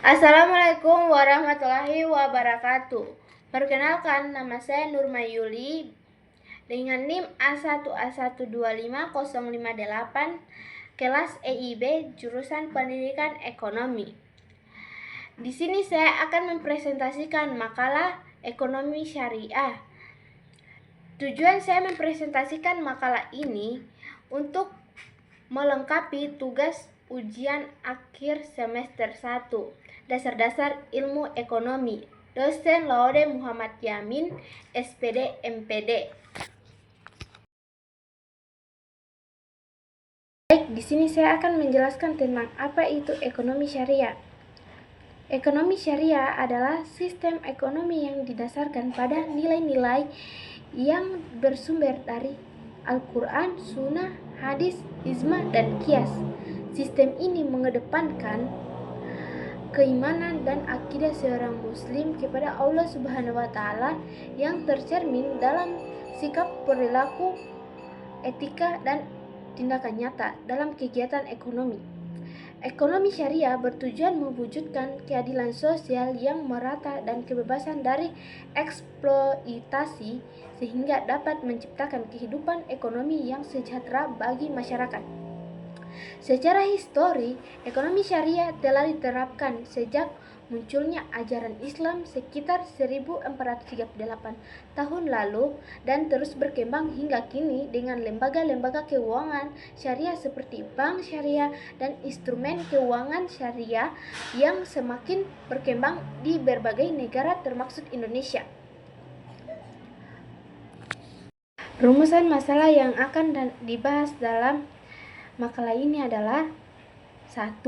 Assalamualaikum warahmatullahi wabarakatuh. Perkenalkan, nama saya Nurmayuli dengan NIM A1A125058, kelas EIB, jurusan Pendidikan Ekonomi. Di sini saya akan mempresentasikan makalah ekonomi syariah. Tujuan saya mempresentasikan makalah ini untuk melengkapi tugas ujian akhir semester 1, Dasar-dasar Ilmu Ekonomi, dosen Laude Muhammad Yamin, SPD MPD. Baik, di sini saya akan menjelaskan tentang apa itu ekonomi syariah. Ekonomi syariah adalah sistem ekonomi yang didasarkan pada nilai-nilai yang bersumber dari Al-Quran, Sunnah, Hadis, Ijma, dan Qiyas. Sistem ini mengedepankan keimanan dan akidah seorang muslim kepada Allah Subhanahu wa taala yang tercermin dalam sikap, perilaku, etika, dan tindakan nyata dalam kegiatan ekonomi. Ekonomi syariah bertujuan mewujudkan keadilan sosial yang merata dan kebebasan dari eksploitasi sehingga dapat menciptakan kehidupan ekonomi yang sejahtera bagi masyarakat. Secara histori, ekonomi syariah telah diterapkan sejak munculnya ajaran Islam sekitar 1438 tahun lalu dan terus berkembang hingga kini dengan lembaga-lembaga keuangan syariah seperti bank syariah dan instrumen keuangan syariah yang semakin berkembang di berbagai negara termasuk Indonesia. Rumusan masalah yang akan dibahas dalam makalah ini adalah 1.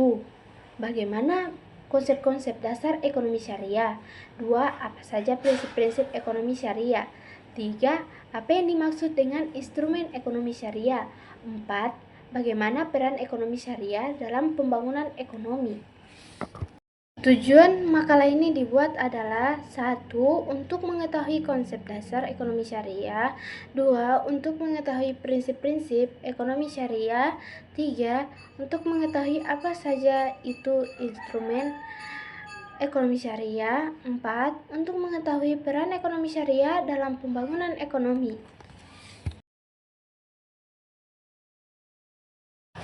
Bagaimana konsep-konsep dasar ekonomi syariah. 2. Apa saja prinsip-prinsip ekonomi syariah. 3. Apa yang dimaksud dengan instrumen ekonomi syariah. 4. Bagaimana peran ekonomi syariah dalam pembangunan ekonomi. Tujuan makalah ini dibuat adalah 1. Untuk mengetahui konsep dasar ekonomi syariah. 2. Untuk mengetahui prinsip-prinsip ekonomi syariah. 3. Untuk mengetahui apa saja itu instrumen ekonomi syariah. 4. Untuk mengetahui peran ekonomi syariah dalam pembangunan ekonomi.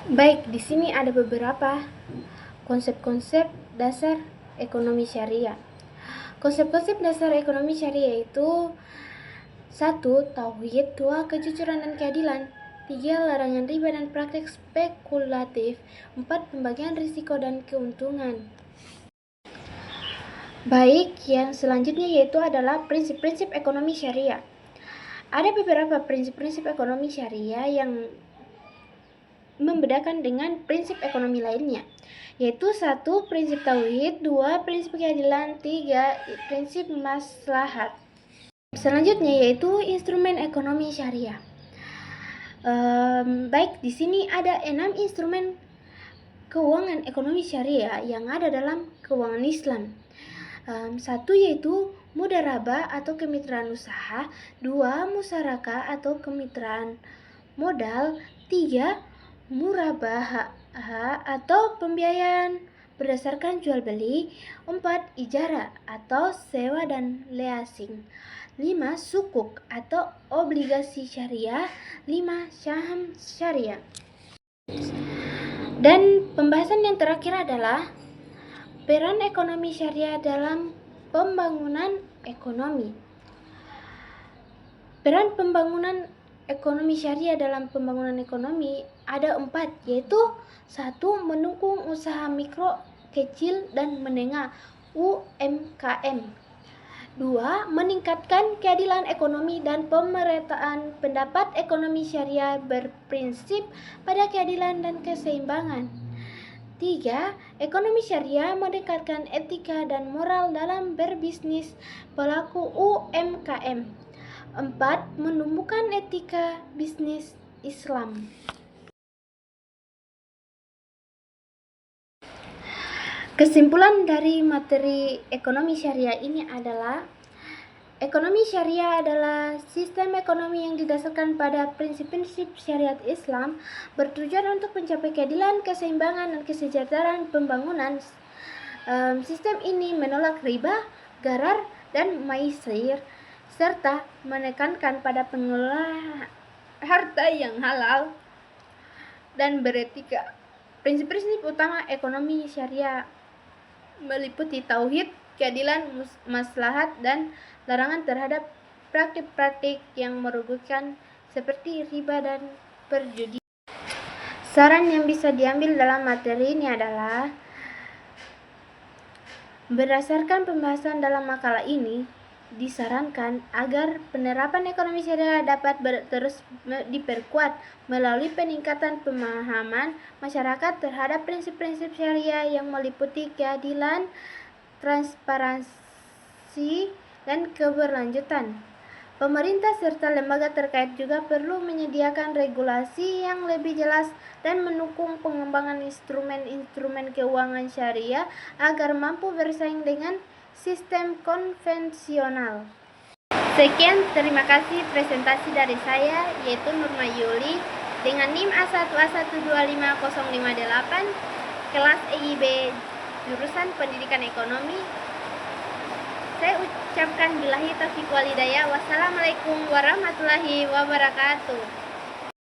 Baik, di sini ada beberapa konsep-konsep dasar ekonomi syariah. Konsep-konsep dasar ekonomi syariah itu 1. Tauhid. 2. Kejujuran dan keadilan. 3. Larangan riba dan praktek spekulatif. 4. Pembagian risiko dan keuntungan. Baik, yang selanjutnya yaitu adalah prinsip-prinsip ekonomi syariah. Ada beberapa prinsip-prinsip ekonomi syariah yang membedakan dengan prinsip ekonomi lainnya, yaitu 1. Prinsip tauhid. 2. Prinsip keadilan. 3. Prinsip maslahat. Selanjutnya yaitu instrumen ekonomi syariah. Baik, di sini ada 6 instrumen keuangan ekonomi syariah yang ada dalam keuangan Islam. 1. Yaitu mudharabah atau kemitraan usaha. 2. Musyarakah atau kemitraan modal. 3. Murabahah atau pembiayaan berdasarkan jual beli. 4. Ijarah atau sewa dan leasing. 5. Sukuk atau obligasi syariah. 5. Syaham syariah. Dan pembahasan yang terakhir adalah peran ekonomi syariah dalam pembangunan ekonomi. Peran pembangunan ekonomi syariah dalam pembangunan ekonomi ada 4, yaitu 1. Mendukung usaha mikro, kecil, dan menengah UMKM. 2. Meningkatkan keadilan ekonomi dan pemerataan pendapat ekonomi syariah berprinsip pada keadilan dan keseimbangan. 3. Ekonomi syariah meningkatkan etika dan moral dalam berbisnis pelaku UMKM. 4. Menumbuhkan etika bisnis Islam. Kesimpulan dari materi ekonomi syariah ini adalah ekonomi syariah adalah sistem ekonomi yang didasarkan pada prinsip-prinsip syariat Islam bertujuan untuk mencapai keadilan, keseimbangan, dan kesejahteraan pembangunan Sistem ini menolak riba, gharar, dan maisir, serta menekankan pada pengelolaan harta yang halal dan beretika. Prinsip-prinsip utama ekonomi syariah meliputi tauhid, keadilan, maslahat, dan larangan terhadap praktik-praktik yang merugikan seperti riba dan perjudian. Saran yang bisa diambil dalam materi ini adalah, berdasarkan pembahasan dalam makalah ini, disarankan agar penerapan ekonomi syariah dapat terus diperkuat melalui peningkatan pemahaman masyarakat terhadap prinsip-prinsip syariah yang meliputi keadilan, transparansi, dan keberlanjutan. Pemerintah serta lembaga terkait juga perlu menyediakan regulasi yang lebih jelas dan mendukung pengembangan instrumen-instrumen keuangan syariah agar mampu bersaing dengan sistem konvensional. Sekian, terima kasih presentasi dari saya, yaitu Nurma Yuli, dengan NIM A1A1250558, kelas EIB, jurusan Pendidikan Ekonomi. Saya ucapkan billahi taufiq wal hidayah. Wassalamualaikum warahmatullahi wabarakatuh.